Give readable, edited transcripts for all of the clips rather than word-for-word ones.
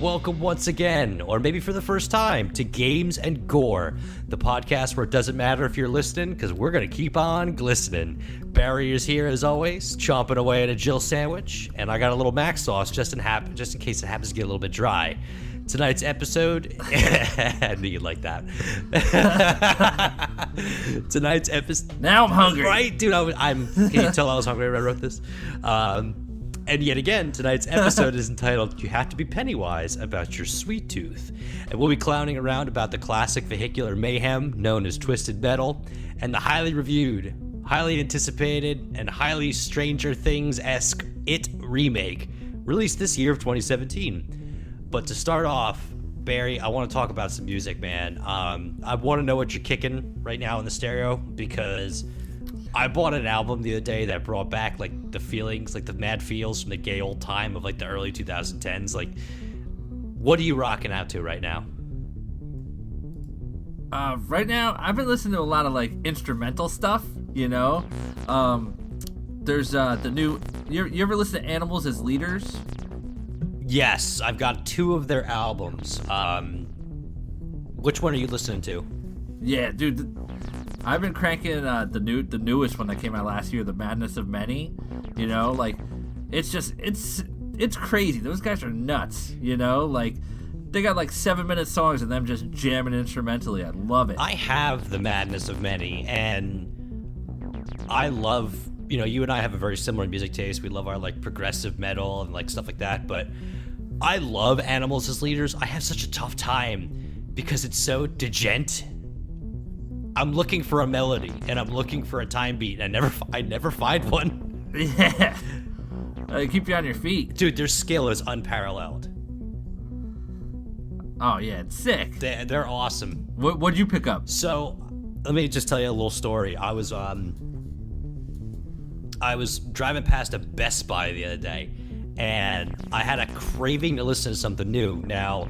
Welcome once again, or maybe for the first time, to Games and Gore, the podcast where it doesn't matter if you're listening, because we're going to keep on glistening. Barry is here, as always, chomping away at a Jill sandwich, and I got a little mac sauce just in case it happens to get a little bit dry. Tonight's episode... I knew you'd like that. Tonight's episode... Now I'm hungry. Right? Dude, can you tell I was hungry when I wrote this? And yet again, tonight's episode is entitled, You Have to Be Pennywise About Your Sweet Tooth. And we'll be clowning around about the classic vehicular mayhem known as Twisted Metal, and the highly reviewed, highly anticipated, and highly Stranger Things-esque It Remake, released this year of 2017. But to start off, Barry, I want to talk about some music, man. I want to know what you're kicking right now in the stereo, because... I bought an album the other day that brought back, like, the feelings, like, the mad feels from the gay old time of, like, the early 2010s. Like, what are you rocking out to right now? Right now, I've been listening to a lot of, like, instrumental stuff, you know? There's, the new... You ever listen to Animals as Leaders? Yes, I've got 2 of their albums. Which one are you listening to? Yeah, dude... I've been cranking the newest one that came out last year, The Madness of Many. You know, like, it's just it's crazy. Those guys are nuts. You know, like, they got like 7-minute songs and them just jamming instrumentally. I love it. I have The Madness of Many, and I love, you know, you and I have a very similar music taste. We love our, like, progressive metal and, like, stuff like that. But I love Animals as Leaders. I have such a tough time because it's so deject. I'm looking for a melody, and I'm looking for a time beat, and I never find one. Yeah. Keep you on your feet. Dude, their skill is unparalleled. Oh, yeah, it's sick. They're awesome. What'd you pick up? So, let me just tell you a little story. I was driving past a Best Buy the other day, and I had a craving to listen to something new. Now,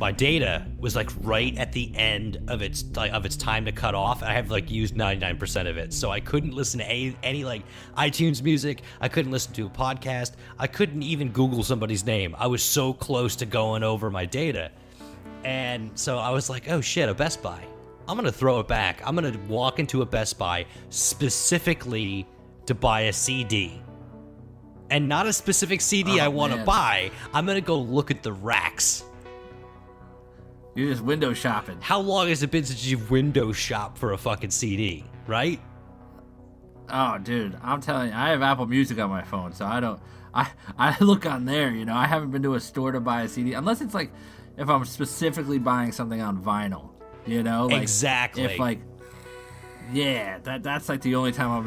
my data was like right at the end of its time to cut off. I have like used 99% of it, so I couldn't listen to any like iTunes music. I couldn't listen to a podcast. I couldn't even Google somebody's name. I was so close to going over my data, and so I was like, oh shit, a Best Buy. I'm gonna throw it back. I'm gonna walk into a Best Buy specifically to buy a CD. And not a specific CD I want to buy. I'm gonna go look at the racks. You're just window shopping. How long has it been since you've window shopped for a fucking CD, right? Oh, dude, I'm telling you, I have Apple Music on my phone, so I look on there, you know. I haven't been to a store to buy a CD, unless it's like, if I'm specifically buying something on vinyl, you know? Like, exactly. If like, yeah, that's like the only time I'm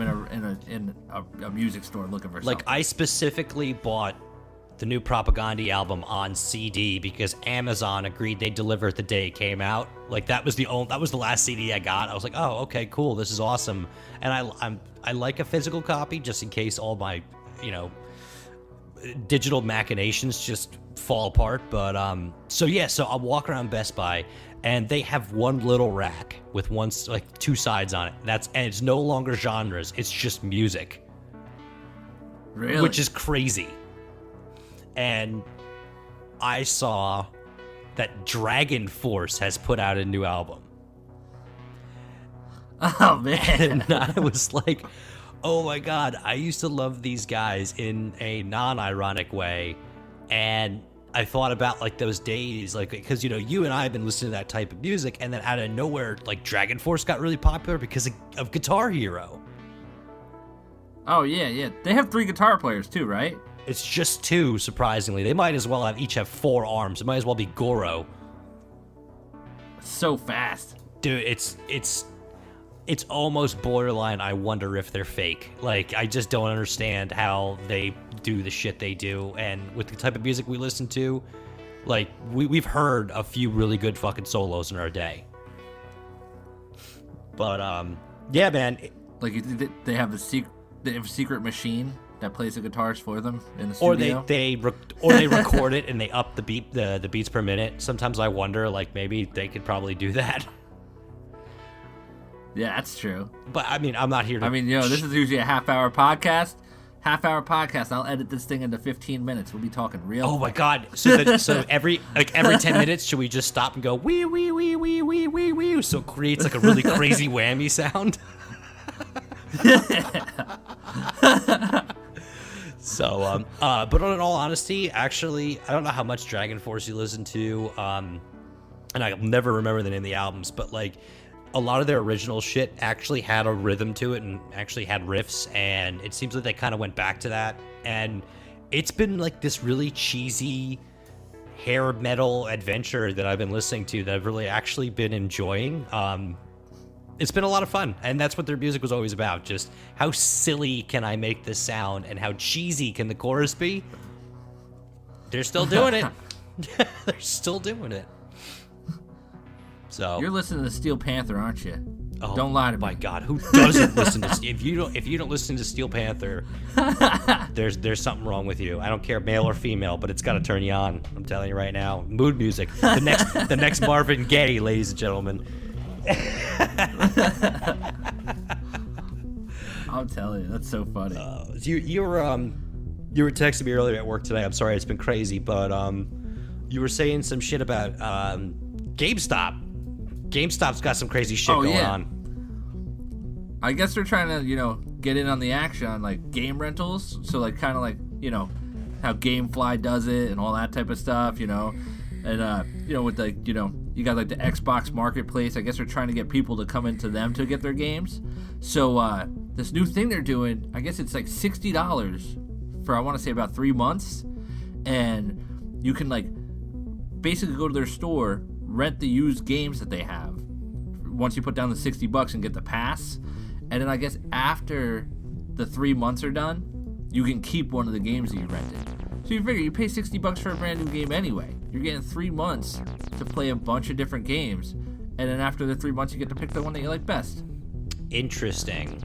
in a music store looking for something. Like, I specifically bought the new Propaganda album on CD because Amazon agreed they'd deliver it the day it came out. Like, that was the last CD I got. I was like, oh, okay, cool, this is awesome. And I like a physical copy just in case all my, you know, digital machinations just fall apart. But so I'll walk around Best Buy, and they have one little rack with like 2 sides on it. And it's no longer genres, it's just music. Really? Which is crazy. And I saw that Dragon Force has put out a new album. Oh, man. And I was like, oh my God, I used to love these guys in a non-ironic way. And I thought about, like, those days, like, because, you know, you and I have been listening to that type of music, and then out of nowhere, like, Dragon Force got really popular because of Guitar Hero. Oh, yeah. They have 3 guitar players, too, right? It's just 2, surprisingly. They might as well each have 4 arms. It might as well be Goro. So fast. Dude, it's almost borderline, I wonder if they're fake. Like, I just don't understand how they do the shit they do. And with the type of music we listen to, like, we've heard a few really good fucking solos in our day. But, yeah, man. Like, they have a secret machine that plays the guitars for them in the studio. Or they record it and they up the beats per minute. Sometimes I wonder, like, maybe they could probably do that. Yeah, that's true. But I mean, I'm not here to... I mean, you know, this is usually a half-hour podcast. half-hour podcast. I'll edit this thing into 15 minutes. We'll be talking real. Oh my God! So every 10 minutes, should we just stop and go wee wee wee wee wee wee wee? So it creates like a really crazy whammy sound. So, but in all honesty, actually, I don't know how much Dragon Force you listen to, and I'll never remember the name of the albums, but like a lot of their original shit actually had a rhythm to it and actually had riffs, and it seems like they kind of went back to that, and it's been like this really cheesy hair metal adventure that I've been listening to that I've really actually been enjoying. It's been a lot of fun, and that's what their music was always about. Just how silly can I make this sound, and how cheesy can the chorus be? They're still doing it. They're still doing it. So you're listening to Steel Panther, aren't you? Oh, don't lie to me. My God, who doesn't listen to if you don't listen to Steel Panther, there's something wrong with you. I don't care, male or female, but it's got to turn you on. I'm telling you right now. Mood music. The next Marvin Gaye, ladies and gentlemen. I'll tell you, that's so funny. You were texting me earlier at work today. I'm sorry, it's been crazy, but you were saying some shit about GameStop. GameStop's got some crazy shit going on. I guess they're trying to, get in on the action on like game rentals. So like kind of like, how GameFly does it and all that type of stuff, and with like, you got like the Xbox Marketplace. I guess they're trying to get people to come into them to get their games. So this new thing they're doing, I guess it's like $60 for I want to say about 3 months, and you can like basically go to their store, rent the used games that they have. Once you put down the $60 and get the pass, and then I guess after the 3 months are done, you can keep one of the games that you rented. So you figure you pay $60 for a brand new game anyway. You're getting 3 months to play a bunch of different games, and then after the 3 months, you get to pick the one that you like best. Interesting.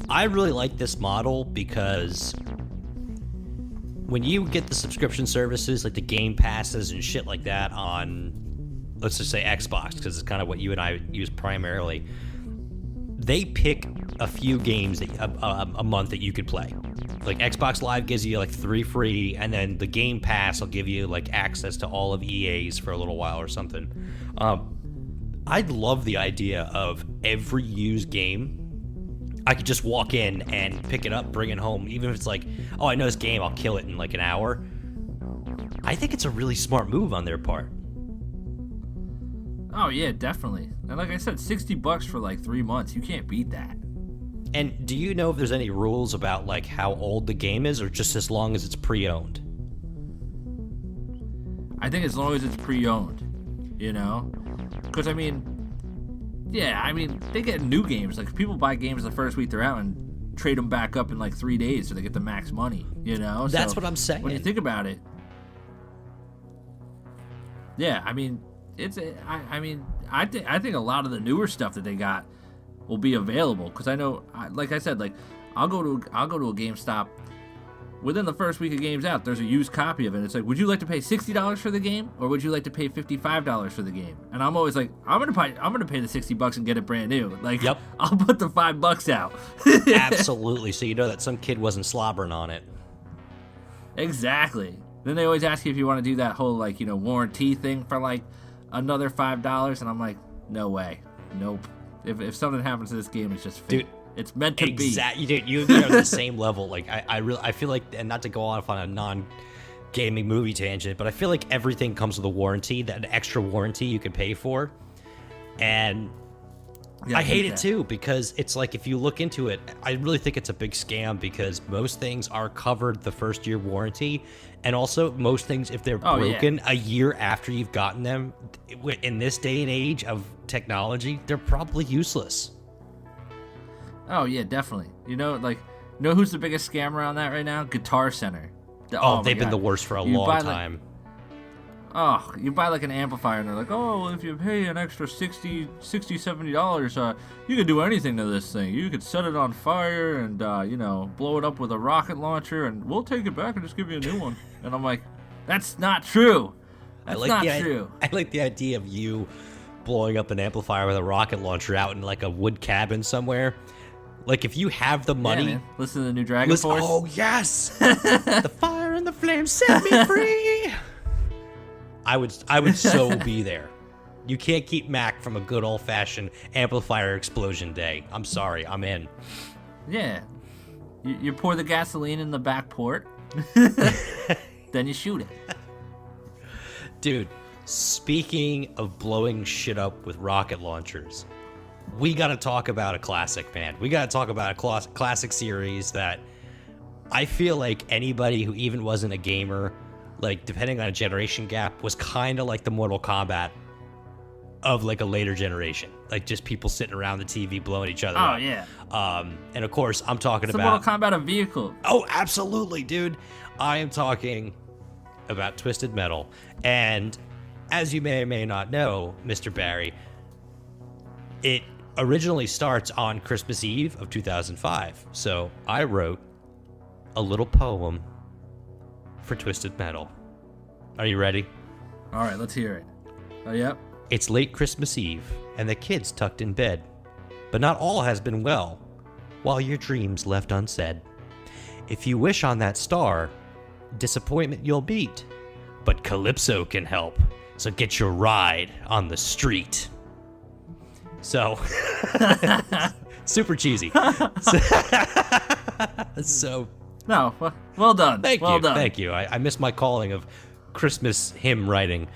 I really like this model because when you get the subscription services like the Game Passes and shit like that on, let's just say Xbox, because it's kind of what you and I use primarily, they pick a few games that, a month that you could play. Like Xbox Live gives you like 3 free, and then the Game Pass will give you like access to all of EA's for a little while or something. I'd love the idea of every used game I could just walk in and pick it up, bring it home, even if it's like, oh, I know this game, I'll kill it in like an hour. I think it's a really smart move on their part. Oh yeah, definitely. And like I said, $60 for like 3 months, you can't beat that. And do you know if there's any rules about like how old the game is, or just as long as it's pre-owned? I think as long as it's pre-owned, because I mean, they get new games. Like people buy games the first week they're out and trade them back up in like 3 days so they get the max money. That's what I'm saying. When you think about it, yeah, I mean, I think a lot of the newer stuff that they got will be available, because I know, like I said, like I'll go to a GameStop. Within the first week of games out, there's a used copy of it. It's like, would you like to pay $60 for the game, or would you like to pay $55 for the game? And I'm always like, I'm gonna pay the $60 and get it brand new. Like, yep. I'll put the $5 out. Absolutely. So you know that some kid wasn't slobbering on it. Exactly. Then they always ask you if you want to do that whole like warranty thing for like another $5, and I'm like, no way, nope. If something happens to this game, it's just fake. Dude, it's meant to be. Exactly, dude. You are on the same level. Like I feel like, and not to go off on a non-gaming movie tangent, but I feel like everything comes with a warranty, that extra warranty you can pay for, and yeah, I hate it too, because it's like, if you look into it, I really think it's a big scam, because most things are covered the first year warranty, and also most things, if they're broken a year after you've gotten them, in this day and age of technology, they're probably useless. Oh yeah, definitely. Know who's the biggest scammer on that right now? Guitar Center. They've been the worst for a long time. You buy like an amplifier and they're like, oh, well, if you pay an extra $60, $70, you can do anything to this thing. You could set it on fire and, blow it up with a rocket launcher, and we'll take it back and just give you a new one. And I'm like, that's not true. That's not true. I like the idea of you blowing up an amplifier with a rocket launcher out in like a wood cabin somewhere. Like, if you have the money, man. Listen to the new Dragon Force. Oh yes, the fire and the flames set me free. I would so be there. You can't keep Mac from a good old fashioned amplifier explosion day. I'm sorry, I'm in. Yeah, you pour the gasoline in the back port, then you shoot it. Dude, speaking of blowing shit up with rocket launchers, we got to talk about a classic, man. We got to talk about a classic series that I feel like anybody who even wasn't a gamer, like depending on a generation gap, was kind of like the Mortal Kombat of like a later generation. Like just people sitting around the TV blowing each other up. Oh, yeah. And of course, I'm talking it's about... It's a Mortal Kombat of vehicle. Oh, absolutely, dude. I am talking about Twisted Metal. And as you may or may not know, Mr. Barry, it originally starts on Christmas Eve of 2005. So I wrote a little poem for Twisted Metal. Are you ready? All right, let's hear it. Oh, yep. It's late Christmas Eve, and the kids tucked in bed. But not all has been well, while your dreams left unsaid. If you wish on that star, disappointment you'll beat. But Calypso can help, so get your ride on the street. So, super cheesy. So no, well done. Thank well you. Done. Thank you. I missed my calling of Christmas hymn writing.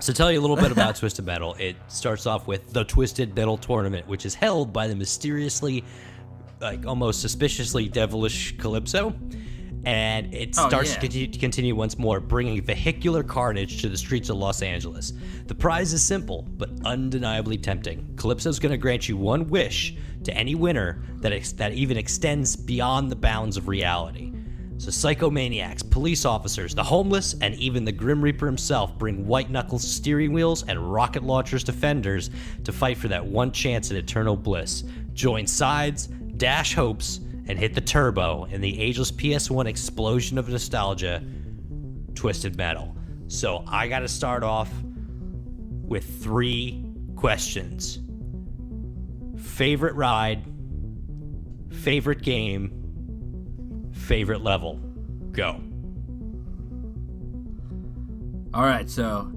So tell you a little bit about Twisted Metal. It starts off with the Twisted Metal Tournament, which is held by the mysteriously, like almost suspiciously devilish Calypso. And it starts to continue once more, bringing vehicular carnage to the streets of Los Angeles. The prize is simple, but undeniably tempting. Calypso's going to grant you one wish to any winner that even extends beyond the bounds of reality. So psychomaniacs, police officers, the homeless, and even the Grim Reaper himself bring white-knuckle steering wheels and rocket launchers to fenders to fight for that one chance at eternal bliss. Join sides, dash hopes, and hit the turbo in the ageless PS1 explosion of nostalgia, Twisted Metal. So I gotta start off with 3 questions. Favorite ride, favorite game, favorite level. Go. All right, so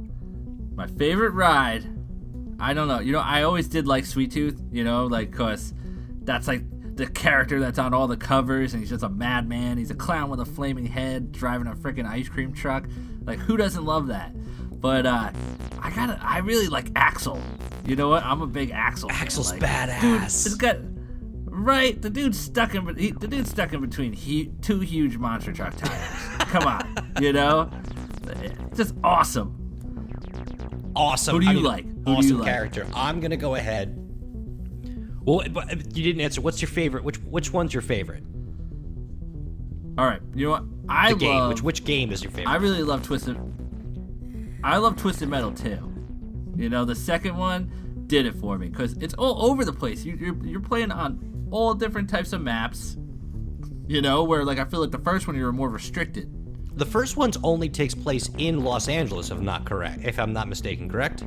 my favorite ride, I don't know. You know, I always did like Sweet Tooth, you know, like, cause that's like the character that's on all the covers, and he's just a madman. He's a clown with a flaming head driving a freaking ice cream truck. Like, who doesn't love that? But I really like Axel. You know what? I'm a big Axel fan. Axel's like, badass. Dude, it's got the dude's stuck in between two huge monster truck tires. Come on, you know, just awesome. Awesome. Who do you like? Who awesome do you like? Character. I'm gonna go ahead. Well, but you didn't answer. What's your favorite? Which one's your favorite? All right. You know what? Which game is your favorite? I really love Twisted. I love Twisted Metal too. You know, the second one did it for me because it's all over the place. You're playing on all different types of maps. You know, where like I feel like the first one you were more restricted. The first one's only takes place in Los Angeles, if I'm not mistaken, correct?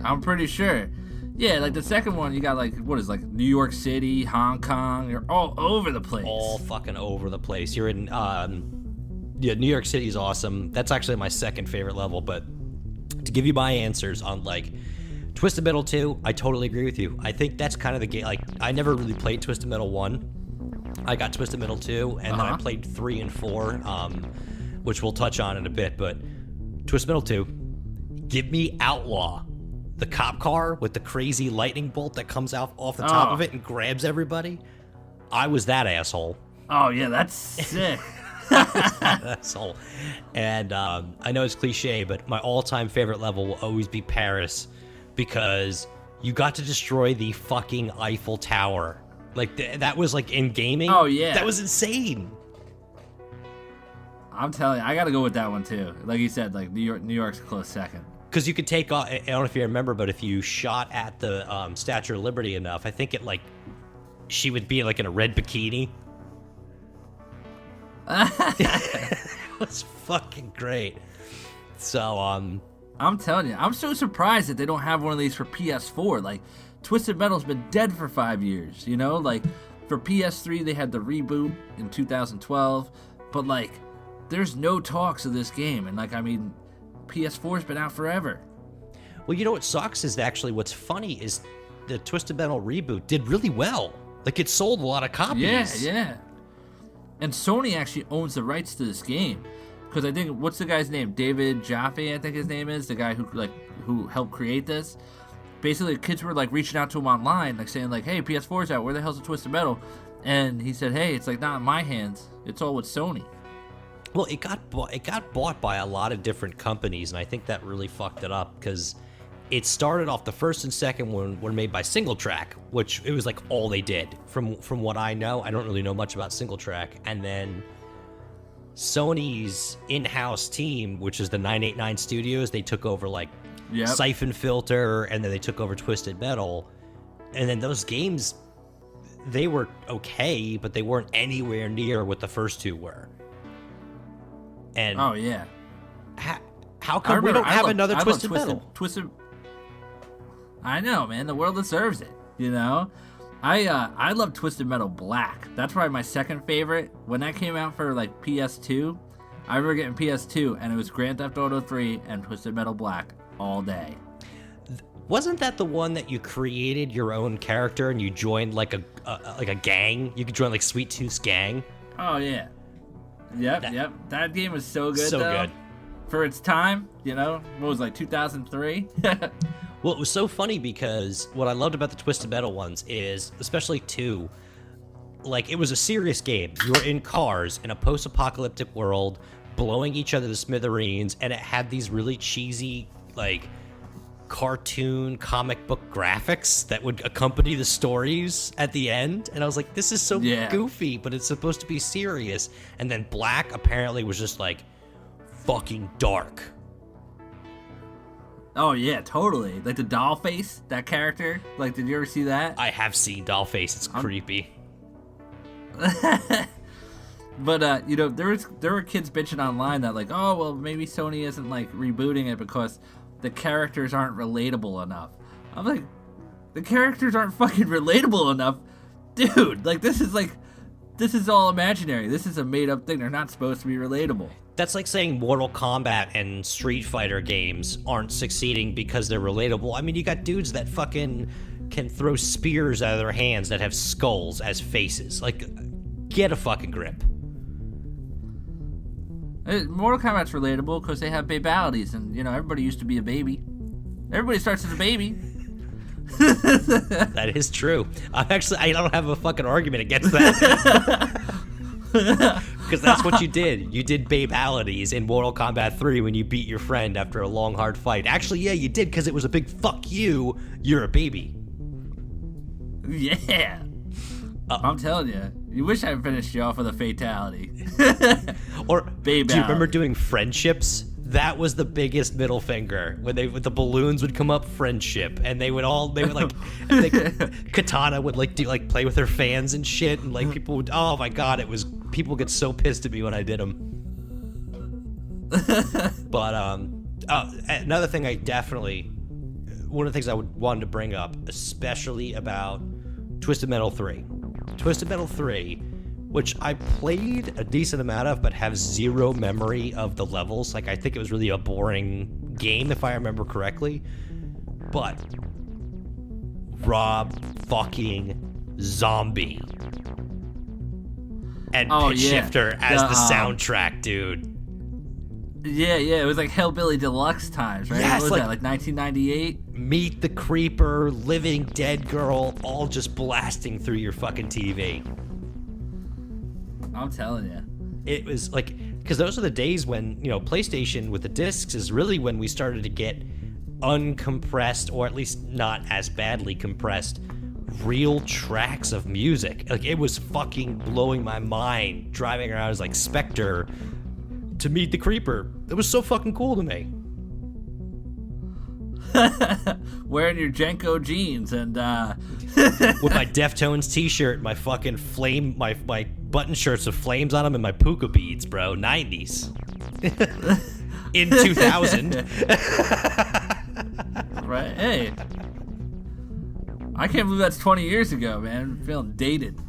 I'm pretty sure. Yeah, like the second one, you got like New York City, Hong Kong. You're all over the place. All fucking over the place. You're in, New York City's awesome. That's actually my second favorite level. But to give you my answers on like Twisted Metal 2, I totally agree with you. I think that's kind of the game. Like I never really played Twisted Metal 1. I got Twisted Metal 2, and then I played 3 and 4, which we'll touch on in a bit. But Twisted Metal 2, give me Outlaw. The cop car with the crazy lightning bolt that comes out off the top of it and grabs everybody. I was that asshole. Oh, yeah, that's sick. Asshole. And I know it's cliche, but my all-time favorite level will always be Paris because you got to destroy the fucking Eiffel Tower. Like, that was like in gaming. Oh, yeah. That was insane. I'm telling you, I got to go with that one, too. Like you said, like New York's a close second. Because you could take off, I don't know if you remember, but if you shot at the Statue of Liberty enough, I think she would be like in a red bikini. It was fucking great. So, I'm telling you, I'm so surprised that they don't have one of these for PS4. Like, Twisted Metal's been dead for 5 years, you know? Like, for PS3, they had the reboot in 2012, but, like, there's no talks of this game. And, like, I mean, PS4's been out forever. Well, you know what sucks is actually what's funny is the Twisted Metal reboot did really well. Like, it sold a lot of copies. Yeah. And Sony actually owns the rights to this game. Because I think, what's the guy's name? David Jaffe, I think his name is, the guy who helped create this. Basically, kids were like reaching out to him online, like saying like, "Hey, PS4's out. Where the hell's the Twisted Metal?" And he said, "Hey, it's like not in my hands. It's all with Sony." Well, it got bought by a lot of different companies, and I think that really fucked it up because it started off, the first and second one were made by Single Track, which it was like all they did. From what I know, I don't really know much about Single Track, and then Sony's in-house team, which is the 989 Studios, they took over like Siphon Filter, and then they took over Twisted Metal, and then those games, they were okay, but they weren't anywhere near what the first two were. And oh yeah, how come we don't have another Twisted Metal? I know, man. The world deserves it. You know, I love Twisted Metal Black. That's probably my second favorite. When that came out for like PS2, I remember getting PS2, and it was Grand Theft Auto 3 and Twisted Metal Black all day. Wasn't that the one that you created your own character and you joined like a gang? You could join like Sweet Tooth's gang. Oh yeah. Yep. That game was so good. So good. For its time, you know, what was it, like 2003? Well, it was so funny because what I loved about the Twisted Metal ones is, especially 2, like, it was a serious game. You were in cars in a post-apocalyptic world, blowing each other to smithereens, and it had these really cheesy, like, cartoon comic book graphics that would accompany the stories at the end. And I was like, this is so goofy, but it's supposed to be serious. And then Black apparently was just, like, fucking dark. Oh yeah, totally. Like the doll face, that character. Like, did you ever see that? I have seen Dollface. It's creepy. But you know, there were kids bitching online that like, oh well, maybe Sony isn't like rebooting it because the characters aren't relatable enough. I'm like, the characters aren't fucking relatable enough, dude. Like, this is all imaginary. This is a made up thing. They're not supposed to be relatable. That's like saying Mortal Kombat and Street Fighter games aren't succeeding because they're relatable. I mean, you got dudes that fucking can throw spears out of their hands that have skulls as faces. Like, get a fucking grip. Mortal Kombat's relatable because they have babalities, and, you know, everybody used to be a baby. Everybody starts as a baby. That is true. I don't have a fucking argument against that. Because that's what you did. You did babalities in Mortal Kombat 3 when you beat your friend after a long, hard fight. Actually, yeah, you did, because it was a big fuck you. You're a baby. Yeah. I'm telling you. You wish I finished you off with a fatality. Or, babality. Do you remember doing friendships? That was the biggest middle finger. When the balloons would come up, friendship, and they would like, Katana would like play with her fans and shit, and like people would, oh my god, people get so pissed at me when I did them. But another thing one of the things I wanted to bring up, especially about Twisted Metal 3, which I played a decent amount of, but have zero memory of the levels. Like, I think it was really a boring game, if I remember correctly. But Rob fucking Zombie and Pitch Shifter as the soundtrack, dude. Yeah, it was like Hellbilly Deluxe times, right? Yes, what was that, like 1998? Meet the Creeper, Living Dead Girl, all just blasting through your fucking TV. I'm telling you. It was like, because those are the days when, you know, PlayStation with the discs is really when we started to get uncompressed, or at least not as badly compressed, real tracks of music. Like, it was fucking blowing my mind driving around as like Spectre to Meet the Creeper. It was so fucking cool to me. Wearing your Jenko jeans and with my Deftones t-shirt, my fucking flame, my button shirts with flames on them, and my puka beads, bro. 90s. In 2000. Right. Hey, I can't believe that's 20 years ago, man. I'm feeling dated.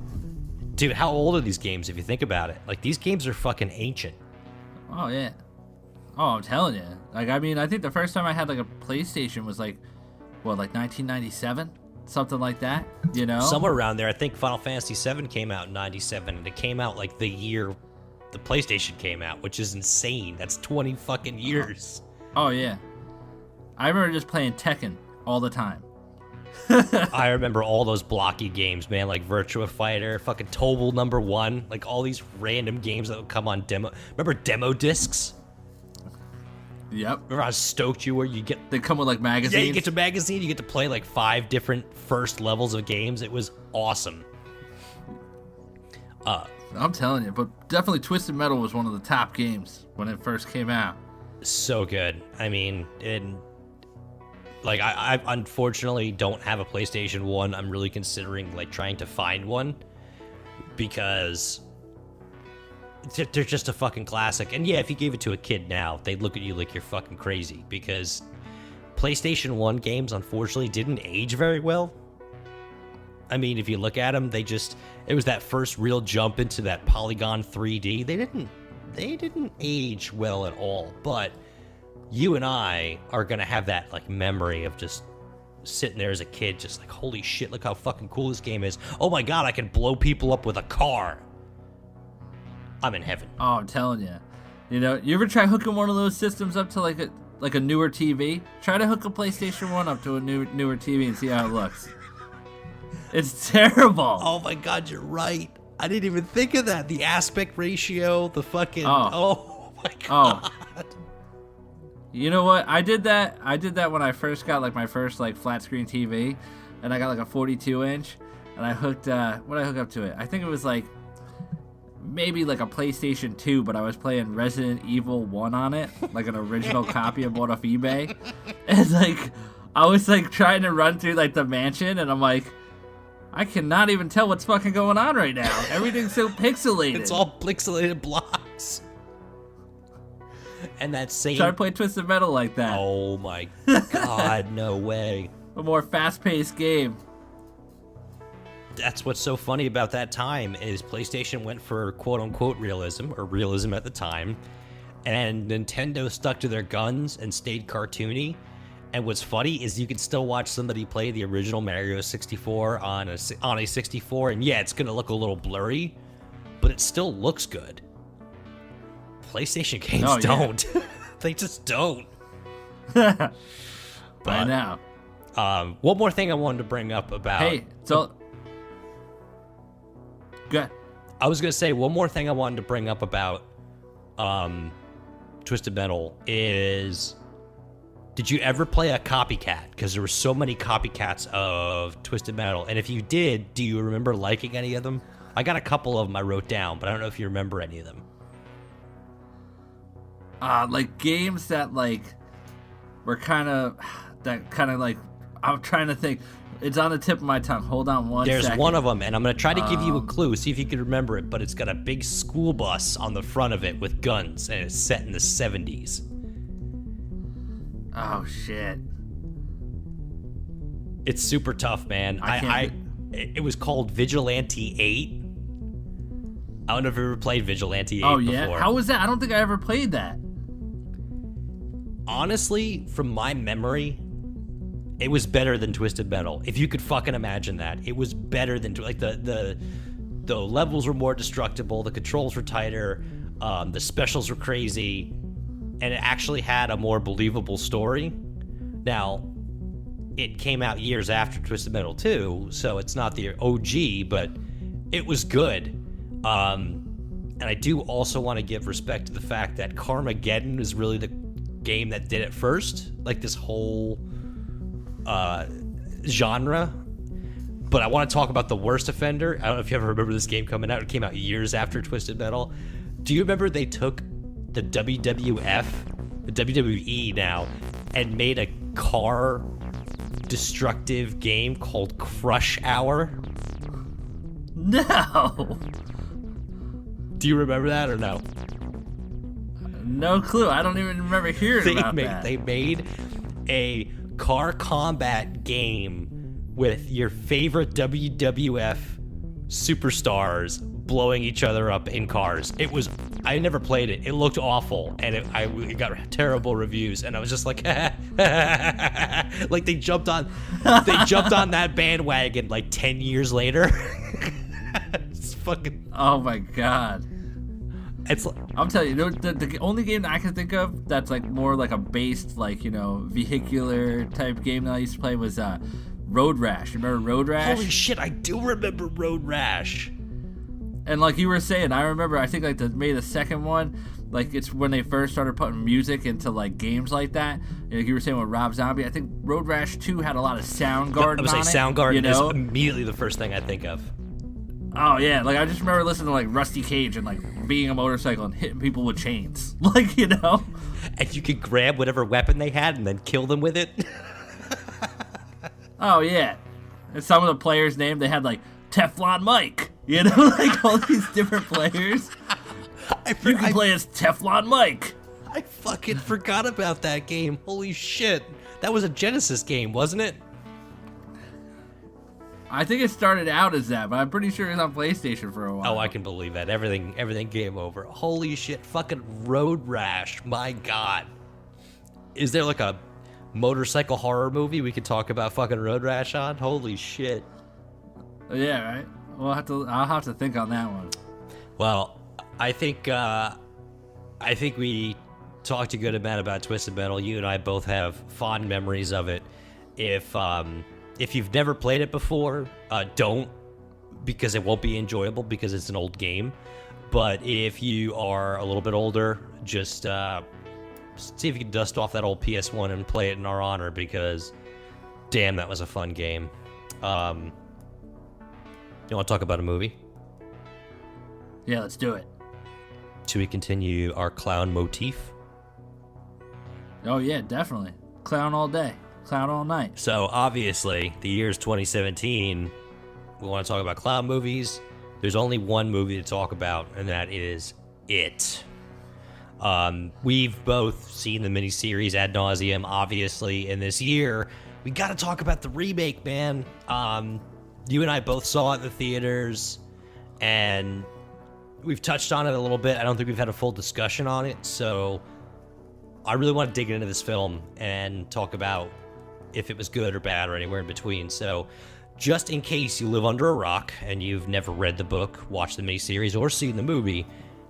Dude, how old are these games if you think about it? Like, these games are fucking ancient. Oh, yeah. Oh, I'm telling you. Like, I mean, I think the first time I had, like, a PlayStation was, like, what, like 1997? Something like that, you know? Somewhere around there. I think Final Fantasy VII came out in 97, and it came out, like, the year the PlayStation came out, which is insane. That's 20 fucking years. Oh, yeah. I remember just playing Tekken all the time. I remember all those blocky games, man, like Virtua Fighter, fucking Tobal #1, like all these random games that would come on demo. Remember demo discs? Yep. Remember how stoked you were? You get They come with like magazines. Yeah, you get your magazine, you get to play like 5 different first levels of games. It was awesome. I'm telling you, but definitely Twisted Metal was one of the top games when it first came out. So good. I mean, like I unfortunately don't have a PlayStation 1. I'm really considering like trying to find one because they're just a fucking classic. And yeah, if you gave it to a kid now, they'd look at you like you're fucking crazy because PlayStation 1 games unfortunately didn't age very well. I mean, if you look at them, it was that first real jump into that polygon 3D. They didn't age well at all, but you and I are gonna have that like memory of just sitting there as a kid, just like, holy shit, look how fucking cool this game is. Oh my god, I can blow people up with a car. I'm in heaven. Oh, I'm telling you. You know, you ever try hooking one of those systems up to like a newer TV? Try to hook a PlayStation 1 up to a newer TV and see how it looks. It's terrible. Oh my god, you're right. I didn't even think of that. The aspect ratio, the fucking oh my god. Oh. You know what? I did that when I first got like my first like flat screen TV, and I got like a 42-inch, and I hooked what did I hook up to it? I think it was like maybe like a PlayStation 2, but I was playing Resident Evil 1 on it, like an original copy I bought off eBay. And like I was like trying to run through like the mansion, and I'm like, I cannot even tell what's fucking going on right now. Everything's so pixelated. It's all pixelated blocks. And that same... Try to play Twisted Metal like that. Oh my god, no way. A more fast-paced game. That's what's so funny about that time is PlayStation went for quote-unquote realism, or realism at the time, and Nintendo stuck to their guns and stayed cartoony. And what's funny is you can still watch somebody play the original Mario 64 on a 64, and yeah, it's going to look a little blurry, but it still looks good. PlayStation games don't. They just don't. But, I know. One more thing I wanted to bring up about... Hey, so... Good. I was going to say, one more thing I wanted to bring up about Twisted Metal is... Did you ever play a copycat? Because there were so many copycats of Twisted Metal. And if you did, do you remember liking any of them? I got a couple of them I wrote down, but I don't know if you remember any of them. Like games that like were kind of like, I'm trying to think. It's on the tip of my tongue. Hold on one second. There's one of them, and I'm going to try to give you a clue, see if you can remember it, but it's got a big school bus on the front of it with guns, and it's set in the 70s. Oh, shit. It's super tough, man. It was called Vigilante 8. I don't know if you ever played Vigilante 8 before. Oh, yeah? How was that? I don't think I ever played that. Honestly, from my memory, it was better than Twisted Metal. If you could fucking imagine that. It was better than... Like, the levels were more destructible, the controls were tighter, the specials were crazy, and it actually had a more believable story. Now, it came out years after Twisted Metal 2, so it's not the OG, but it was good. And I do also want to give respect to the fact that Carmageddon is really the game that did it first, like this whole genre. But I want to talk about the worst offender. I don't know if you ever remember this game coming out. It came out years after Twisted Metal. Do you remember they took the WWF, the WWE now, and made a car destructive game called Crush Hour? No. Do you remember that or no? No clue. I don't even remember hearing about that. They made a car combat game with your favorite WWF superstars blowing each other up in cars. I never played it. It looked awful, and it got terrible reviews, and I was just like, like they jumped on that bandwagon like 10 years later. It's fucking. Oh my god. It's. I'm telling you, the only game that I can think of that's like more like a based, like, you know, vehicular type game that I used to play was Road Rash. Remember Road Rash? Holy shit, I do remember Road Rash. And like you were saying, I remember, I think like maybe the second one, like it's when they first started putting music into like games like that. Like you were saying with Rob Zombie, I think Road Rash 2 had a lot of Soundgarden on it. Soundgarden is immediately the first thing I think of. Oh yeah, like I just remember listening to like Rusty Cage and like being a motorcycle and hitting people with chains. Like, you know? And you could grab whatever weapon they had and then kill them with it. Oh yeah. And some of the players' name, they had like Teflon Mike. You know, like all these different players. You can play as Teflon Mike. I fucking forgot about that game. Holy shit. That was a Genesis game, wasn't it? I think it started out as that, but I'm pretty sure it was on PlayStation for a while. Oh, I can believe that. Everything game over. Holy shit. Fucking Road Rash. My God. Is there like a motorcycle horror movie we could talk about fucking Road Rash on? Holy shit. Yeah, right? I'll have to think on that one. Well, I think we talked a good amount about Twisted Metal. You and I both have fond memories of it. If you've never played it before, don't, because it won't be enjoyable because it's an old game. But if you are a little bit older, just see if you can dust off that old PS1 and play it in our honor, because damn, that was a fun game. You want to talk about a movie? Yeah, let's do it. Should we continue our clown motif? Oh yeah, definitely. Clown all day. Clown all night. So obviously, the year's 2017. We want to talk about clown movies. There's only one movie to talk about, and that is It. We've both seen the miniseries ad nauseum, obviously, and this year we got to talk about the remake, man. You and I both saw it in the theaters, and we've touched on it a little bit. I don't think we've had a full discussion on it, so I really want to dig into this film and talk about if it was good or bad or anywhere in between. So just in case you live under a rock and you've never read the book, watched the miniseries, or seen the movie,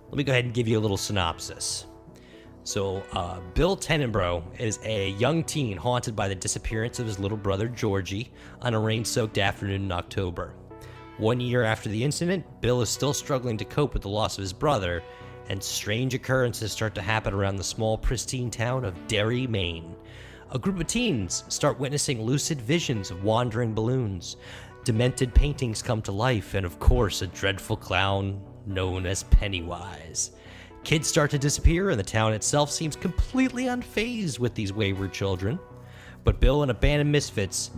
let me go ahead and give you a little synopsis. So, Bill Tenenbrough is a young teen haunted by the disappearance of his little brother Georgie on a rain-soaked afternoon in October. 1 year after the incident, Bill is still struggling to cope with the loss of his brother, and strange occurrences start to happen around the small, pristine town of Derry, Maine. A group of teens start witnessing lucid visions of wandering balloons. Demented paintings come to life, and of course, a dreadful clown known as Pennywise. Kids start to disappear, and the town itself seems completely unfazed with these wayward children. But Bill and a band of misfits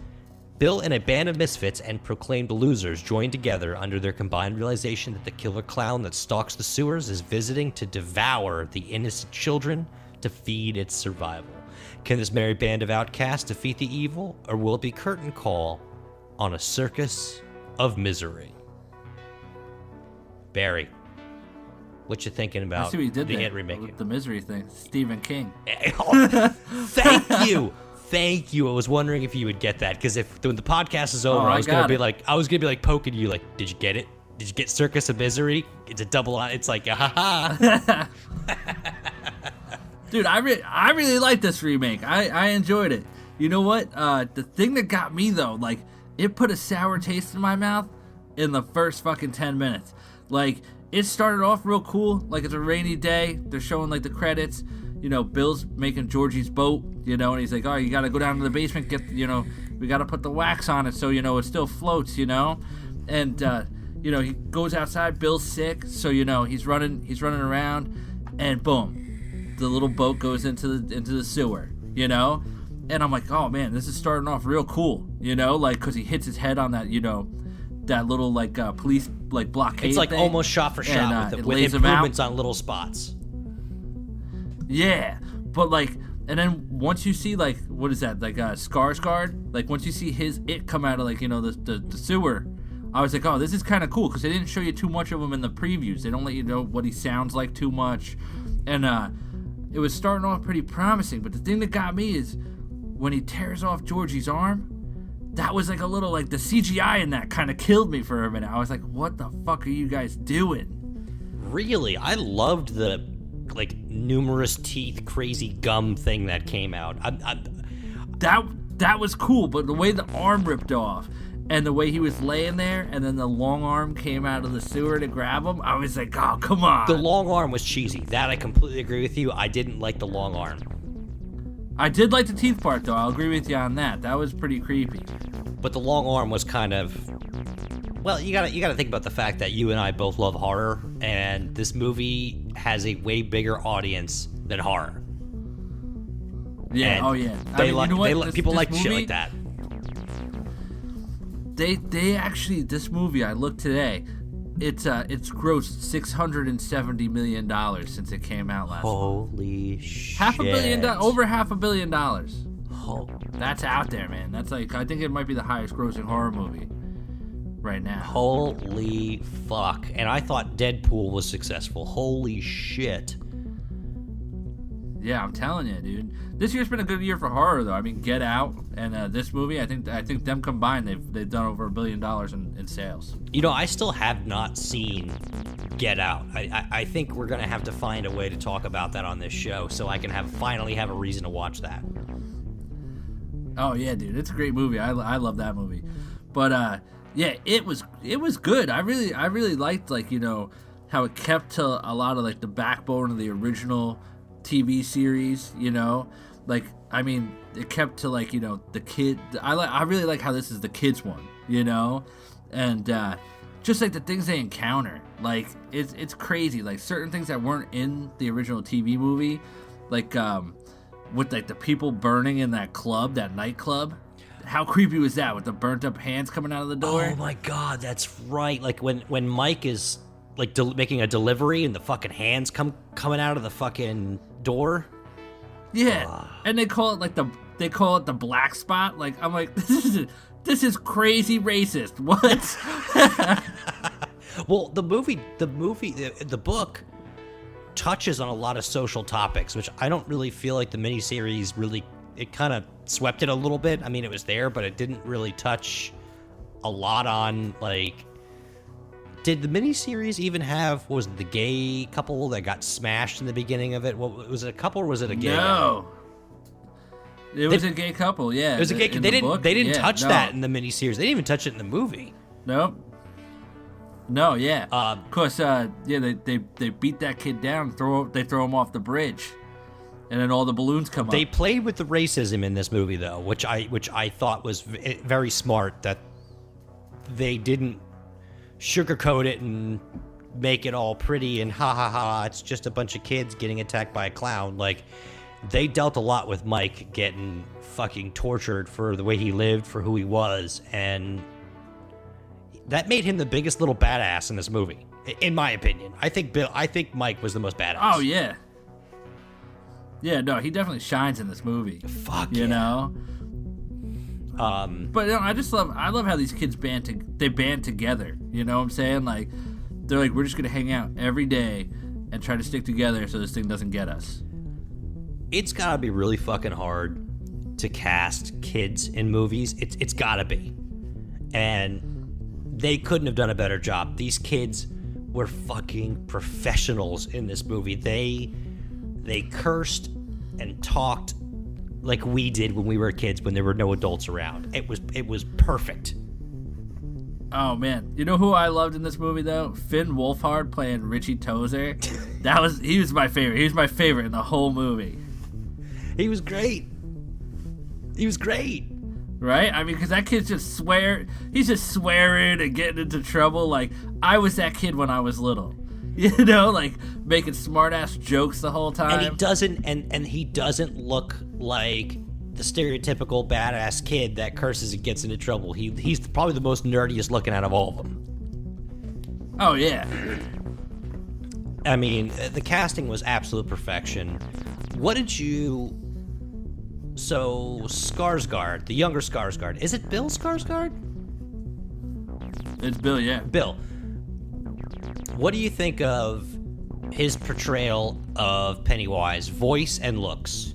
and proclaimed losers join together under their combined realization that the killer clown that stalks the sewers is visiting to devour the innocent children to feed its survival. Can this merry band of outcasts defeat the evil, or will it be curtain call on a circus of misery? Barry, what you thinking about I see what you did the there It remake? with the misery thing. Stephen King. Thank you. Thank you. I was wondering if you would get that, because if when the podcast is over, I was gonna be like poking you, like, did you get it? Did you get Circus of Misery? It's a double. It's like, ha. Dude, I really like this remake. I enjoyed it. You know what? The thing that got me though, like, it put a sour taste in my mouth in the first fucking 10 minutes. Like, it started off real cool. Like, it's a rainy day. They're showing like the credits. You know, Bill's making Georgie's boat, you know, and he's like, oh, you got to go down to the basement, we got to put the wax on it so, you know, it still floats, you know. And, you know, he goes outside, Bill's sick, so, you know, he's running around, and boom, the little boat goes into the sewer, you know. And I'm like, oh, man, this is starting off real cool, you know, like, because he hits his head on that, you know, that little, like, police, like, blockade It's like thing, almost shot for shot with improvements on little spots. Yeah, but like, And then once you see, like, what is that, like Skarsgård, like once you see it come out of, like, you know, the sewer, I was like, oh, this is kind of cool, because they didn't show you too much of him in the previews. They don't let you know what he sounds like too much. And it was starting off pretty promising, but the thing that got me is when he tears off Georgie's arm, that was like a little, like, the CGI in that kind of killed me for a minute. I was like, what the fuck are you guys doing? Really? I loved the, like, numerous teeth, crazy gum thing that came out. That was cool, but the way the arm ripped off and the way he was laying there and then the long arm came out of the sewer to grab him, I was like, oh, come on. The long arm was cheesy. That I completely agree with you. I didn't like the long arm. I did like the teeth part, though. I'll agree with you on that. That was pretty creepy. But the long arm was kind of... Well, you gotta think about the fact that you and I both love horror, and this movie has a way bigger audience than horror. Yeah, and oh yeah. People like shit like that. They actually, this movie, I looked today, it's grossed $670 million since it came out last month. Holy shit. Over $500 million. Oh. That's out there, man. That's like, I think it might be the highest grossing horror movie right now. Holy fuck. And I thought Deadpool was successful. Holy shit. Yeah, I'm telling you, dude. This year's been a good year for horror, though. I mean, Get Out and this movie, I think them combined, they've done over $1 billion in sales. You know, I still have not seen Get Out. I think we're gonna have to find a way to talk about that on this show, so I can finally have a reason to watch that. Oh yeah, dude, it's a great movie. I love that movie. But yeah, it was good. I really liked, like, you know, how it kept to a lot of, like, the backbone of the original TV series, you know, like, I mean, it kept to, like, you know, the kid. I really like how this is the kids one, you know, and just like the things they encounter, like, it's crazy, like certain things that weren't in the original TV movie, like with, like, the people burning in that nightclub. How creepy was that, with the burnt up hands coming out of the door? Oh my god, that's right. Like when Mike is, like, making a delivery and the fucking hands coming out of the fucking door. Yeah, and they call it the black spot. Like, I'm like, this is crazy racist. What? Well, the book touches on a lot of social topics, which I don't really feel like the miniseries really. It kind of swept it a little bit. I mean, it was there, but it didn't really touch a lot on, like. Did the miniseries even have, what was it, the gay couple that got smashed in the beginning of it? What was it, a couple or was it a gay? No. It was a gay couple, yeah. It was a gay couple. They didn't touch that in the miniseries. They didn't even touch it in the movie. Nope. No, yeah. Of course, yeah, they beat that kid down, they throw him off the bridge. And then all the balloons come up. They played with the racism in this movie, though, which I thought was very smart, that they didn't sugarcoat it and make it all pretty and ha ha ha, it's just a bunch of kids getting attacked by a clown. Like, they dealt a lot with Mike getting fucking tortured for the way he lived, for who he was, and that made him the biggest little badass in this movie, in my opinion. I think Mike was the most badass. Oh yeah. Yeah, no, he definitely shines in this movie. Fuck you yeah. know. But, you know, I love how these kids band together. You know what I'm saying? Like, they're like, we're just gonna hang out every day and try to stick together so this thing doesn't get us. It's gotta be really fucking hard to cast kids in movies. It's gotta be, and they couldn't have done a better job. These kids were fucking professionals in this movie. They cursed and talked like we did when we were kids, when there were no adults around. It was perfect. Oh man, you know who I loved in this movie though? Finn Wolfhard playing Richie Tozer. He was my favorite. He was my favorite in the whole movie. He was great. Right? I mean, because that kid's he's just swearing and getting into trouble. Like, I was that kid when I was little. You know, like, making smart-ass jokes the whole time. And he doesn't look like the stereotypical badass kid that curses and gets into trouble. He's probably the most nerdiest looking out of all of them. Oh, yeah. I mean, the casting was absolute perfection. What did you So Skarsgård, the younger Skarsgård, is it Bill Skarsgård? It's Bill, yeah. Bill. What do you think of his portrayal of Pennywise, voice and looks?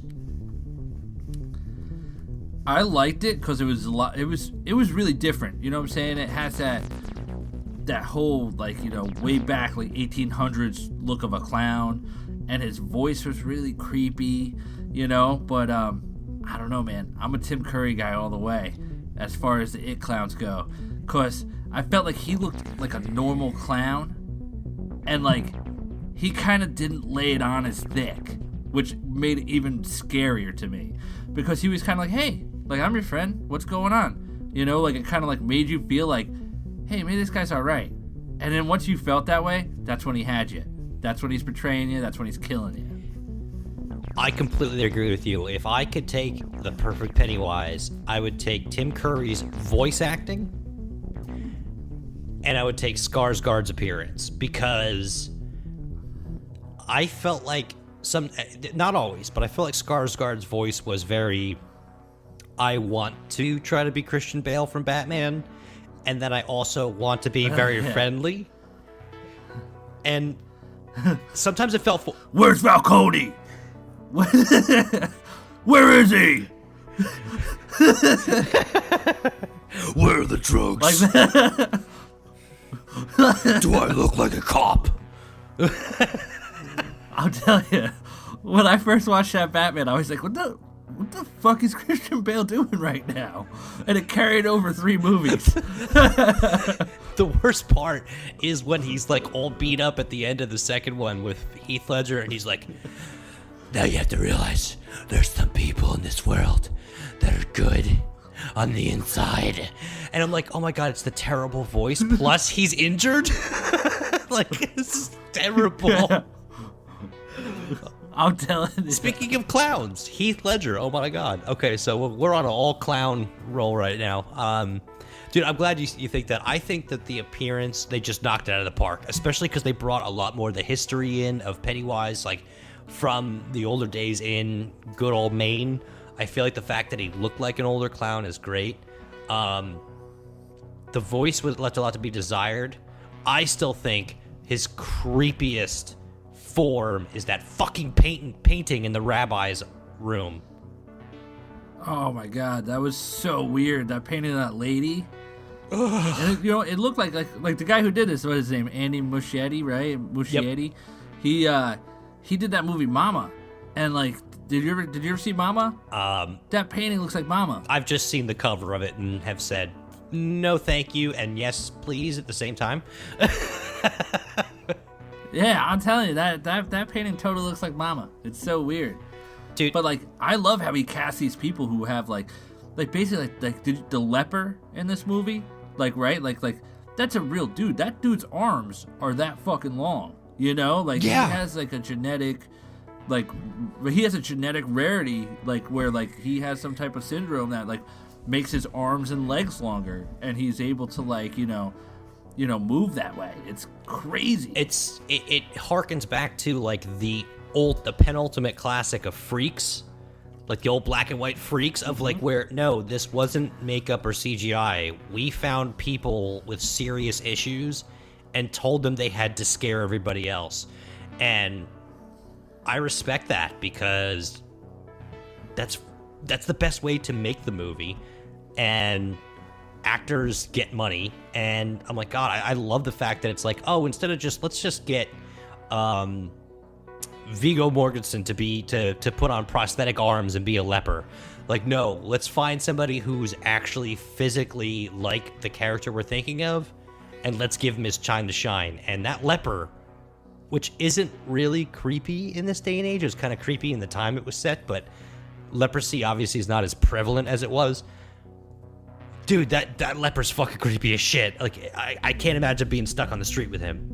I liked it because it was a lot. It was really different. You know what I'm saying? It has that whole, like, you know, way back, like 1800s look of a clown, and his voice was really creepy, you know. But I don't know, man. I'm a Tim Curry guy all the way as far as the It clowns go, because I felt like he looked like a normal clown, and like he kind of didn't lay it on as thick, which made it even scarier to me, because he was kind of like, hey, like, I'm your friend, what's going on? You know, like, it kind of like made you feel like, hey, maybe this guy's all right. And then once you felt that way, that's when he had you. That's when he's betraying you. That's when he's killing you. I completely agree with you. If I could take the perfect Pennywise, I would take Tim Curry's voice acting, and I would take Skarsgård's appearance, because I felt like not always, but I feel like Skarsgård's voice was very, I want to try to be Christian Bale from Batman, and then I also want to be very friendly. And sometimes it felt... Where's Falcone? Where is he? Where are the drugs? Like that. Do I look like a cop? I'll tell you, when I first watched that Batman, I was like, what the fuck is Christian Bale doing right now? And it carried over 3 movies. The worst part is when he's like all beat up at the end of the second one with Heath Ledger, and he's like, now you have to realize there's some people in this world that are good on the inside. And I'm like, oh my god, it's the terrible voice, plus he's injured? Like, this is terrible. I'm telling you. Speaking of clowns, Heath Ledger. Oh my god. Okay, so we're on an all-clown roll right now. Dude, I'm glad you think that. I think that the appearance, they just knocked it out of the park, especially because they brought a lot more of the history in of Pennywise, like from the older days in good old Maine. I feel like the fact that he looked like an older clown is great. The voice left a lot to be desired. I still think his creepiest form is that fucking painting in the rabbi's room. Oh my god, that was so weird. That painting of that lady. And it looked like the guy who did this. What is his name? Andy Muschietti, right? Muschietti. Yep. He did that movie Mama, and like, did you ever see Mama? That painting looks like Mama. I've just seen the cover of it and have said no, thank you, and yes, please at the same time. Yeah, I'm telling you, that painting totally looks like Mama. It's so weird, dude. But like, I love how he casts these people who have like basically like the leper in this movie, like, right, like that's a real dude. That dude's arms are that fucking long, you know, like, yeah. He has like a genetic, like, he has a genetic rarity, like where like he has some type of syndrome that like makes his arms and legs longer, and he's able to like, you know, move that way. It's crazy. It harkens back to like the penultimate classic of Freaks, like the old black and white Freaks of like, where no, this wasn't makeup or CGI. We found people with serious issues and told them they had to scare everybody else. And I respect that, because that's the best way to make the movie, and actors get money. And I'm like, God, I love the fact that it's like, oh, instead of let's just get Viggo Mortensen to put on prosthetic arms and be a leper. Like, no, let's find somebody who's actually physically like the character we're thinking of, and let's give him his time to shine. And that leper, which isn't really creepy in this day and age, it was kind of creepy in the time it was set, but leprosy obviously is not as prevalent as it was. Dude, that leper's fucking creepy as shit. Like, I can't imagine being stuck on the street with him.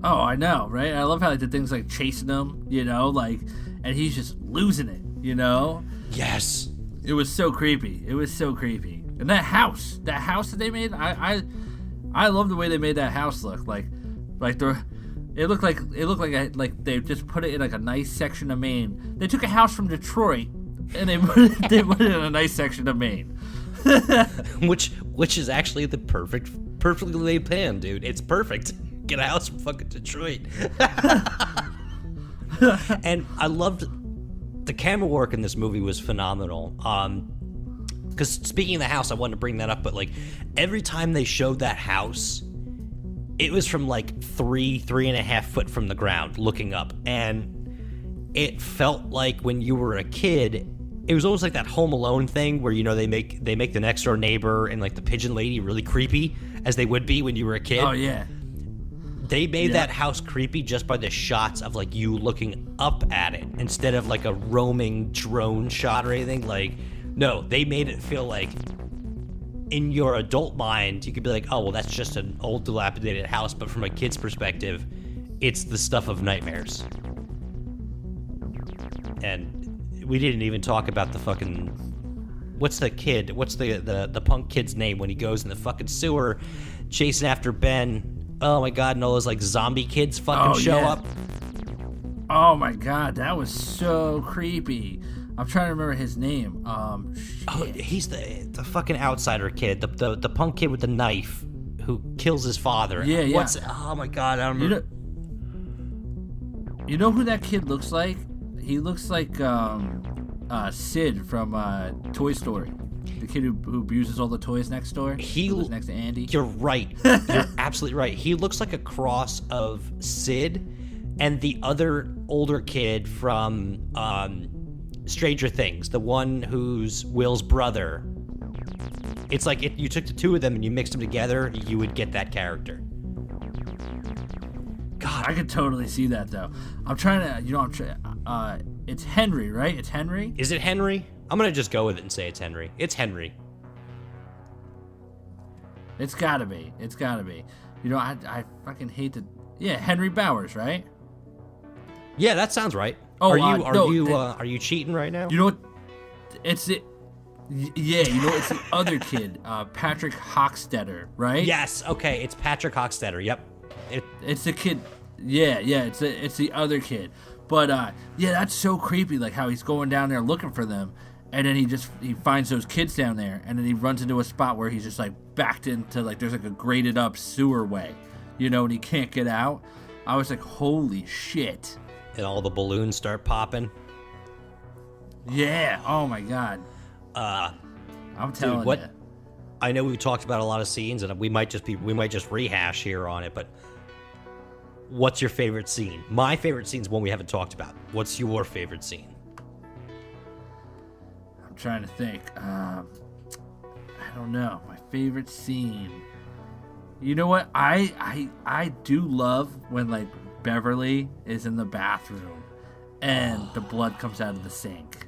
Oh, I know, right? I love how they did things like chasing him, you know, like, and he's just losing it, you know? Yes. It was so creepy. It was so creepy. And that house that they made, I love the way they made that house look. Like It looked like like they just put it in like a nice section of Maine. They took a house from Detroit and they put it in a nice section of Maine. which is actually the perfectly laid plan, dude. It's perfect. Get a house from fucking Detroit. And I loved the camera work in this movie was phenomenal. Because speaking of the house, I wanted to bring that up, but like every time they showed that house, it was from like 3.5 foot from the ground looking up, and it felt like when you were a kid, it was almost like that Home Alone thing where, you know, they make the next door neighbor and like the pigeon lady really creepy, as they would be when you were a kid. Oh yeah. They made that house creepy just by the shots of like you looking up at it instead of like a roaming drone shot or anything. Like, no, they made it feel like in your adult mind, you could be like, oh, well, that's just an old dilapidated house. But from a kid's perspective, it's the stuff of nightmares. And we didn't even talk about the fucking, what's the punk kid's name when he goes in the fucking sewer chasing after Ben? Oh my god, and all those like zombie kids fucking show up. Oh my god, that was so creepy. I'm trying to remember his name. Shit. Oh, he's the fucking outsider kid, the punk kid with the knife who kills his father. Yeah. Oh my god, I don't remember. You know who that kid looks like? He looks like Sid from Toy Story. The kid who abuses all the toys next door. He lives next to Andy. You're right. You're absolutely right. He looks like a cross of Sid and the other older kid from Stranger Things, the one who's Will's brother. It's like if you took the two of them and you mixed them together, you would get that character. God, I could totally see that though. I'm trying to, it's Henry, right? It's Henry. Is it Henry? I'm gonna just go with it and say it's Henry. It's Henry. It's gotta be. You know, I fucking hate to. Yeah, Henry Bowers, right? Yeah, that sounds right. Oh, are you cheating right now? You know what? It's it. Yeah, you know it's the other kid, Patrick Hockstetter, right? Yes. Okay, it's Patrick Hockstetter. Yep. It's the kid. Yeah. It's the other kid. But yeah, that's so creepy. Like how he's going down there looking for them. And then he finds those kids down there, and then he runs into a spot where he's just like backed into like there's like a graded up sewer way, you know, and he can't get out. I was like, holy shit! And all the balloons start popping. Yeah. Oh my god. I'm telling you. I know we talked about a lot of scenes, and we might just rehash here on it. But what's your favorite scene? My favorite scene is one we haven't talked about. What's your favorite scene? Trying to think. I don't know. My favorite scene. You know what? I do love when like Beverly is in the bathroom and the blood comes out of the sink.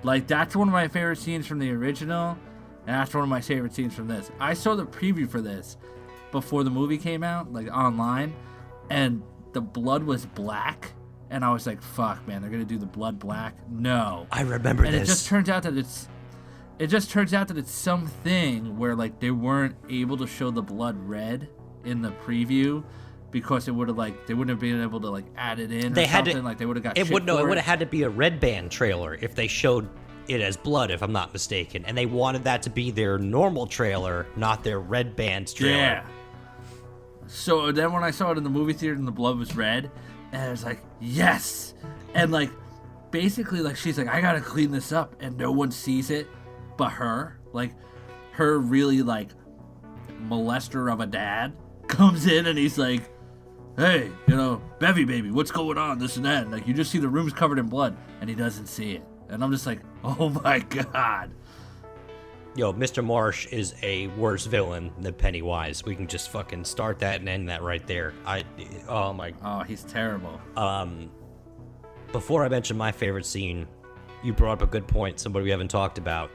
Like that's one of my favorite scenes from the original, and that's one of my favorite scenes from this. I saw the preview for this before the movie came out, like online, and the blood was black. And I was like, fuck, man, they're going to do the blood black? No. I remember this. And it just turns out that it's something where, like, they weren't able to show the blood red in the preview because it would have, like, they wouldn't have been able to, like, add it in or something. Like, they would have got it would have had to be a red band trailer if they showed it as blood, if I'm not mistaken. And they wanted that to be their normal trailer, not their red band trailer. Yeah. So then when I saw it in the movie theater and the blood was red, and I was like, yes! And, like, basically, like, she's like, I gotta clean this up, and no one sees it but her. Like, her really, like, molester of a dad comes in, and he's like, hey, you know, Bevy baby, what's going on, this and that. And, like, you just see the room's covered in blood, and he doesn't see it. And I'm just like, oh my god. Yo, Mr. Marsh is a worse villain than Pennywise. We can just fucking start that and end that right there. Oh, he's terrible. Before I mention my favorite scene, you brought up a good point, somebody we haven't talked about.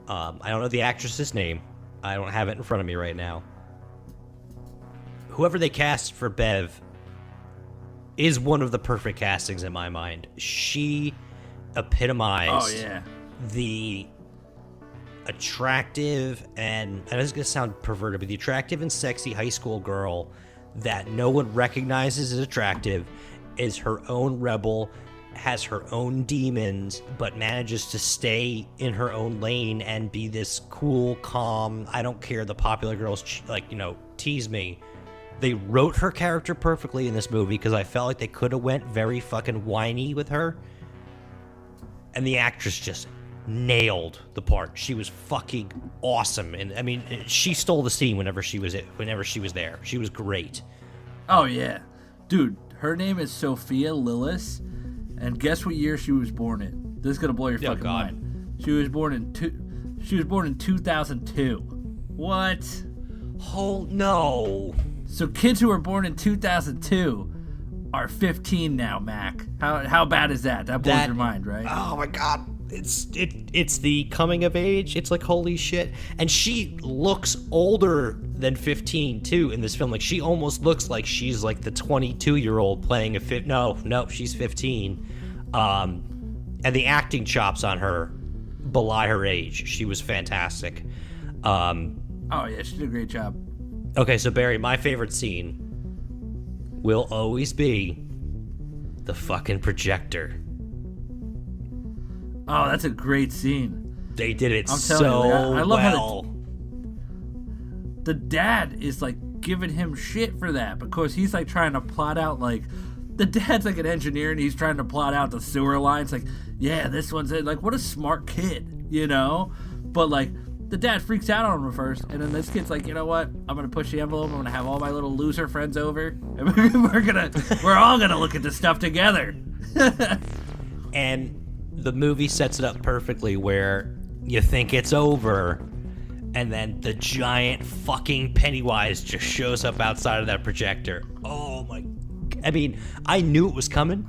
I don't know the actress's name. I don't have it in front of me right now. Whoever they cast for Bev is one of the perfect castings in my mind. She epitomized the attractive and this is going to sound perverted, but the attractive and sexy high school girl that no one recognizes as attractive, is her own rebel, has her own demons, but manages to stay in her own lane and be this cool, calm, I don't care, the popular girls, tease me. They wrote her character perfectly in this movie because I felt like they could have went very fucking whiny with her. And the actress just nailed the part. She was fucking awesome. And I mean, she stole the scene whenever she was there. She was great. Oh, yeah. Dude, her name is Sophia Lillis. And guess what year she was born in? This is gonna blow your fucking mind. She was born in 2002. What? Oh no! So kids who were born in 2002 are 15 now, Mac. How bad is that? That blows your mind, right? Oh my god! It's the coming of age. It's like holy shit. And she looks older than 15 too in this film. Like she almost looks like she's like the 22-year-old playing a no, she's 15. And the acting chops on her belie her age. She was fantastic. Oh yeah, she did a great job. Okay, so Barry, my favorite scene will always be the fucking projector. Oh, that's a great scene. They did it I'm telling you, I love well. how the dad is like giving him shit for that because he's like trying to plot out like the dad's like an engineer and he's trying to plot out the sewer lines. Like, yeah, this one's it. Like, what a smart kid, you know? But like the dad freaks out on him first, and then this kid's like, you know what? I'm gonna push the envelope. I'm gonna have all my little loser friends over, and we're all gonna look at this stuff together. And the movie sets it up perfectly where you think it's over, and then the giant fucking Pennywise just shows up outside of that projector. Oh my... I mean, I knew it was coming,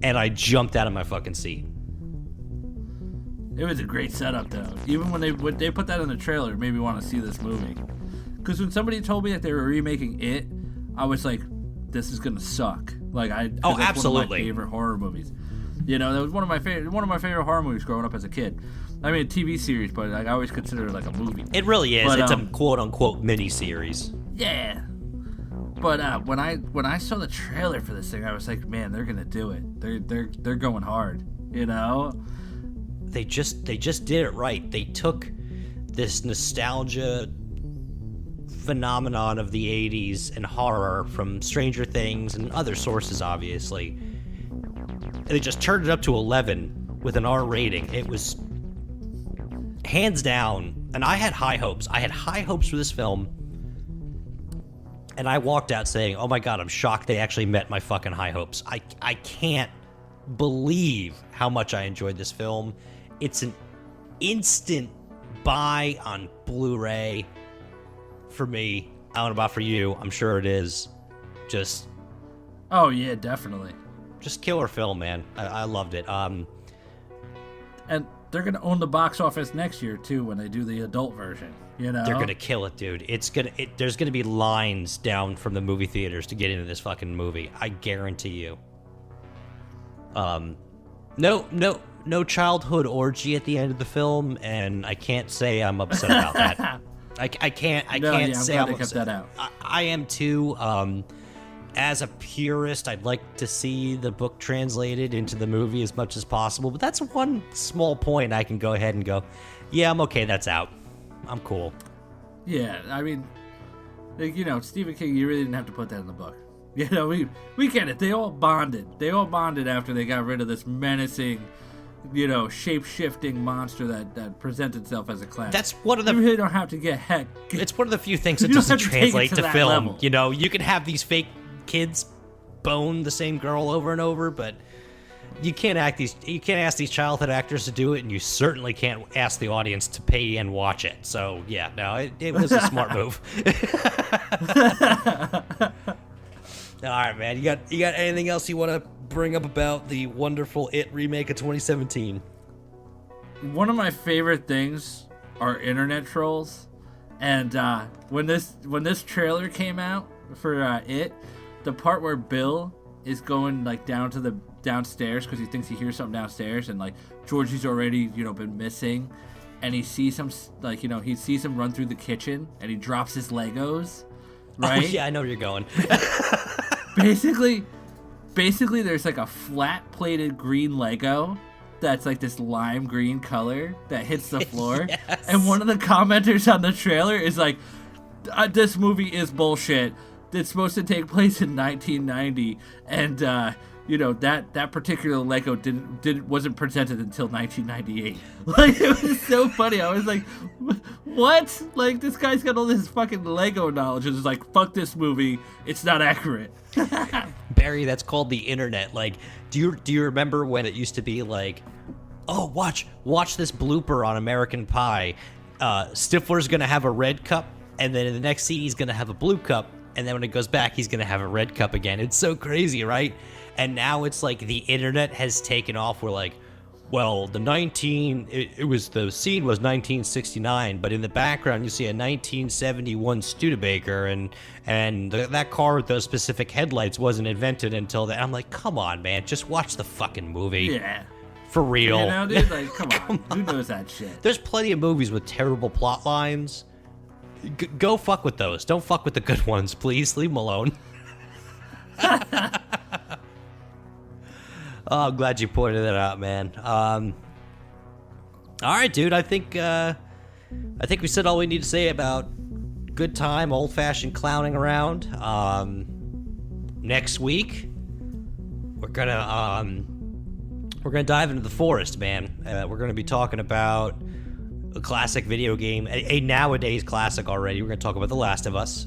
and I jumped out of my fucking seat. It was a great setup, though. Even when they put that in the trailer, it made me want to see this movie. Because when somebody told me that they were remaking it, I was like, this is gonna suck. Like that's absolutely. one of my favorite horror movies. You know, that was one of my favorite horror movies growing up as a kid. I mean, a TV series, but like, I always consider it like a movie. It really is. But, it's a quote-unquote mini-series. Yeah. But when I saw the trailer for this thing, I was like, man, they're gonna do it. They're going hard. You know. They just did it right. They took this nostalgia phenomenon of the 80s and horror from Stranger Things and other sources, obviously. And they just turned it up to 11 with an R rating. It was hands down, and I had high hopes. I had high hopes for this film, and I walked out saying, oh my god, I'm shocked they actually met my fucking high hopes. I can't believe how much I enjoyed this film. It's an instant buy on Blu-ray for me. I don't know about for you. I'm sure it is. Just... Oh, yeah, definitely. Just killer film, man. I loved it. And they're gonna own the box office next year too when they do the adult version. You know, they're gonna kill it, dude. There's gonna be lines down from the movie theaters to get into this fucking movie. I guarantee you. No childhood orgy at the end of the film, and I can't say I'm upset about that. I can't say I'm upset. That out. I am too. As a purist, I'd like to see the book translated into the movie as much as possible, but that's one small point I can go ahead and go, yeah, I'm okay, that's out. I'm cool. Yeah, I mean, like, you know, Stephen King, you really didn't have to put that in the book. You know, we get it. They all bonded. They all bonded after they got rid of this menacing, you know, shape-shifting monster that presents itself as a class. That's one of the... You really don't have to get heck. It's one of the few things that doesn't translate to film. Level. You know, you can have these fake kids bone the same girl over and over, but you can't ask these childhood actors to do it, and you certainly can't ask the audience to pay and watch it. So yeah, no, it was a smart move. All right, man. You got anything else you want to bring up about the wonderful It remake of 2017? One of my favorite things are internet trolls, and when this trailer came out for It. The part where Bill is going like down to the downstairs because he thinks he hears something downstairs, and like Georgie's already, you know, been missing, and he sees him run through the kitchen and he drops his Legos. right? Oh, yeah, I know where you're going. Basically, there's like a flat-plated green Lego that's like this lime green color that hits the floor. Yes. And one of the commenters on the trailer is like, this movie is bullshit. It's supposed to take place in 1990, and that particular Lego wasn't presented until 1998. Like, it was so funny. I was like, what? Like, this guy's got all this fucking Lego knowledge, and it's like, fuck this movie. It's not accurate. Barry, that's called the internet. Like, do you remember when it used to be like, oh, watch this blooper on American Pie. Stifler's gonna have a red cup, and then in the next scene he's gonna have a blue cup, and then when it goes back he's gonna have a red cup again. It's so crazy, right? And now it's like the internet has taken off. We're like, well, the scene was 1969, but in the background you see a 1971 Studebaker, and that car with those specific headlights wasn't invented until then. I'm like, come on, man, just watch the fucking movie. Yeah. For real. You know, dude, like, come on. Who knows that shit? There's plenty of movies with terrible plot lines. Go fuck with those. Don't fuck with the good ones, please. Leave them alone. Oh, I'm glad you pointed that out, man. All right, dude. I think we said all we need to say about good time, old-fashioned clowning around. Next week, we're gonna dive into the forest, man. We're gonna be talking about a classic video game, a nowadays classic already. We're gonna talk about The Last of Us,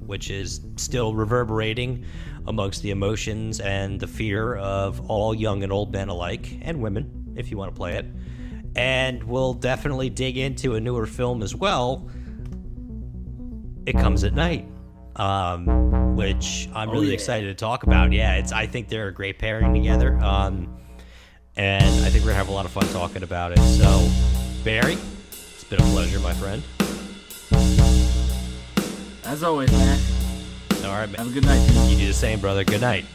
which is still reverberating amongst the emotions and the fear of all young and old men alike, and women, if you want to play it. And we'll definitely dig into a newer film as well, It Comes at Night, which I'm really excited to talk about. Yeah, I think they're a great pairing together, and I think we're gonna have a lot of fun talking about it. So, Barry, it's been a pleasure, my friend. As always, man. All right, man. Have a good night, dude. You do the same, brother. Good night.